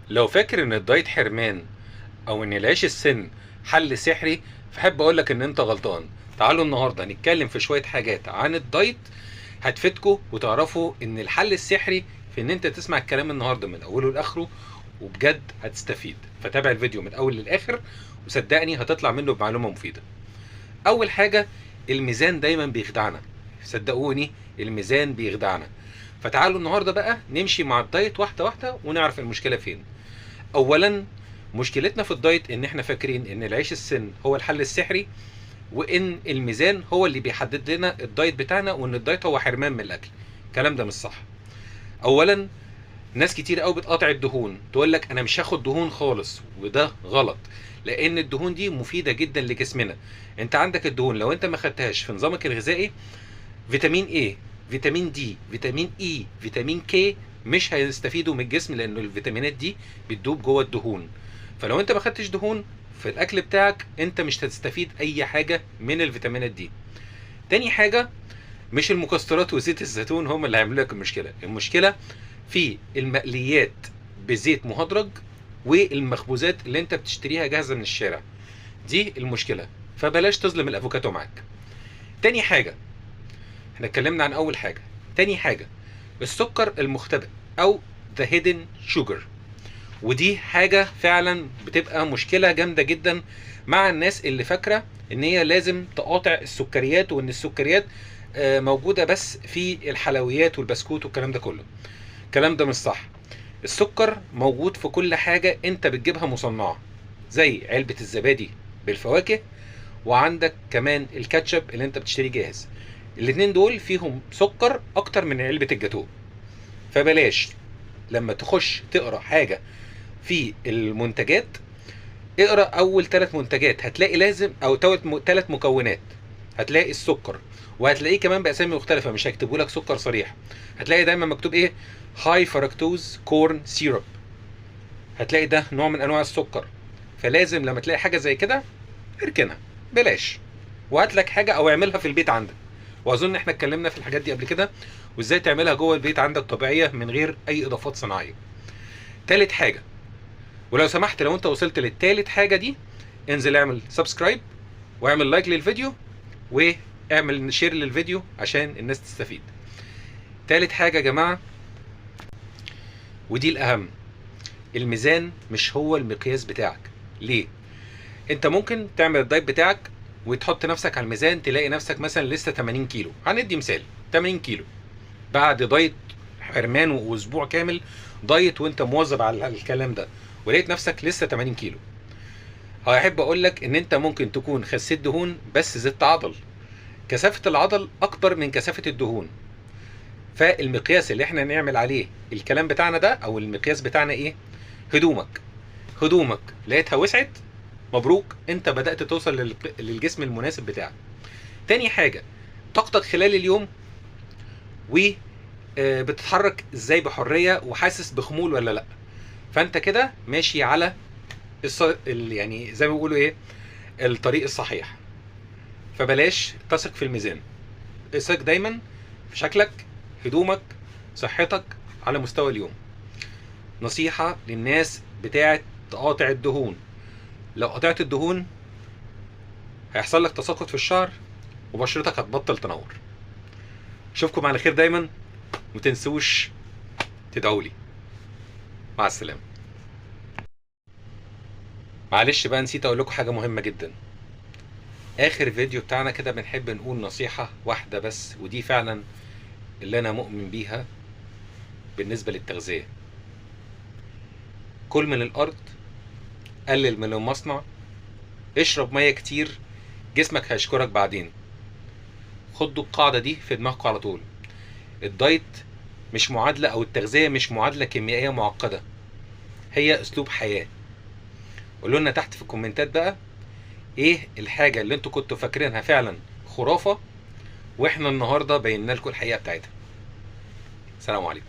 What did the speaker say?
لو فاكر ان الدايت حرمان او ان العيش السن حل سحري، فحب اقولك ان انت غلطان. تعالوا النهارده نتكلم في شويه حاجات عن الدايت هتفيدكوا وتعرفوا ان الحل السحري في ان انت تسمع الكلام النهارده من اوله لاخره، وبجد هتستفيد. فتابع الفيديو من الاول للاخر وصدقني هتطلع منه بمعلومه مفيده. اول حاجه، الميزان دايما بيخدعنا، صدقوني الميزان بيخدعنا. فتعالوا النهارده بقى نمشي مع الدايت واحده واحده ونعرف المشكله فين. اولا، مشكلتنا في الدايت ان احنا فاكرين ان العيش السن هو الحل السحري، وان الميزان هو اللي بيحدد لنا الدايت بتاعنا، وان الدايت هو حرمان من الاكل. الكلام ده مش صح. اولا، ناس كتير قوي بتقاطع الدهون، تقول لك انا مش هاخد دهون خالص، وده غلط. لان الدهون دي مفيده جدا لجسمنا. انت عندك الدهون لو انت ما خدتهاش في نظامك الغذائي، فيتامين ايه، فيتامين دي، فيتامين اي، فيتامين كي مش هيستفيدوا من الجسم، لان الفيتامينات دي بتدوب جوه الدهون. فلو انت ما خدتش دهون في الاكل بتاعك، انت مش هتستفيد اي حاجه من الفيتامينات دي. تاني حاجه، مش المكسرات وزيت الزيتون هم اللي هيعملوا لك المشكله. المشكله في المقليات بزيت مهدرج، والمخبوزات اللي انت بتشتريها جاهزه من الشارع. دي المشكله. فبلاش تظلم الافوكاتو معاك. تاني حاجه، احنا اتكلمنا عن اول حاجه. تاني حاجه، السكر المختبئ او the hidden sugar. ودي حاجه فعلا بتبقى مشكله جامده جدا مع الناس اللي فاكره ان هي لازم تقاطع السكريات، وان السكريات موجوده بس في الحلويات والبسكوت والكلام ده كله. الكلام ده مش صح. السكر موجود في كل حاجه انت بتجيبها مصنعه، زي علبه الزبادي بالفواكه، وعندك كمان الكاتشب اللي انت بتشتريه جاهز. الاتنين دول فيهم سكر اكتر من علبة الجاتوه. فبلاش لما تخش تقرا حاجة في المنتجات، اقرا اول 3 منتجات، هتلاقي لازم او 3 مكونات. هتلاقي السكر، وهتلاقيه كمان باسامي مختلفة، مش هيكتبوا لك سكر صريح. هتلاقي دايما مكتوب ايه؟ هاي فركتوز كورن سيرب. هتلاقي ده نوع من انواع السكر. فلازم لما تلاقي حاجة زي كده اركنها، بلاش. وهات لك حاجه او اعملها في البيت عندك. واظن احنا اتكلمنا في الحاجات دي قبل كده، وازاي تعملها جوه البيت عندك طبيعيه من غير اي اضافات صناعيه. تالت حاجه، ولو سمحت لو انت وصلت للتالت حاجه دي، انزل اعمل سبسكرايب واعمل لايك للفيديو، واعمل شير للفيديو عشان الناس تستفيد. تالت حاجه يا جماعه، ودي الاهم، الميزان مش هو المقياس بتاعك. ليه؟ انت ممكن تعمل الدايت بتاعك وتحط نفسك على الميزان، تلاقي نفسك مثلا لسه 80 كيلو. هندي مثال، 80 كيلو بعد دايت حرمان واسبوع كامل دايت وانت مواظب على الكلام ده، ولقيت نفسك لسه 80 كيلو. هحب اقول لك ان انت ممكن تكون خسيت دهون بس زدت عضل. كثافة العضل اكبر من كثافة الدهون. فالمقياس اللي احنا نعمل عليه الكلام بتاعنا ده، او المقياس بتاعنا ايه؟ هدومك. هدومك لقيتها وسعت، مبروك، انت بدأت توصل للجسم المناسب بتاعك. تاني حاجة، طاقتك خلال اليوم، وبتتحرك ازاي بحرية، وحاسس بخمول ولا لا. فانت كده ماشي على يعني زي ما بيقولوا ايه، الطريق الصحيح. فبلاش تثق في الميزان، اثق دايما في شكلك، هدومك، صحتك على مستوى اليوم. نصيحة للناس بتاعت تقاطع الدهون، لو قطعت الدهون هيحصل لك تساقط في الشعر، وبشرتك هتبطل تنور. اشوفكم على خير دايما، ومتنسوش تدعولي. مع السلامة. معلش بقى نسيت اقول لكم حاجة مهمة جدا. اخر فيديو بتاعنا كده بنحب نقول نصيحة واحدة بس، ودي فعلا اللي انا مؤمن بيها بالنسبة للتغذية. كل من الارض، قلل من المصنع، اشرب مية كتير، جسمك هيشكرك بعدين. خدوا القاعدة دي في دماغكم على طول. الدايت مش معادلة، او التغذية مش معادلة كيميائية معقدة، هي اسلوب حياة. قولوا لنا تحت في الكومنتات بقى ايه الحاجة اللي انتوا كنتوا فاكرينها فعلا خرافة، واحنا النهاردة بينا لكم الحقيقة بتاعتها. سلام عليكم.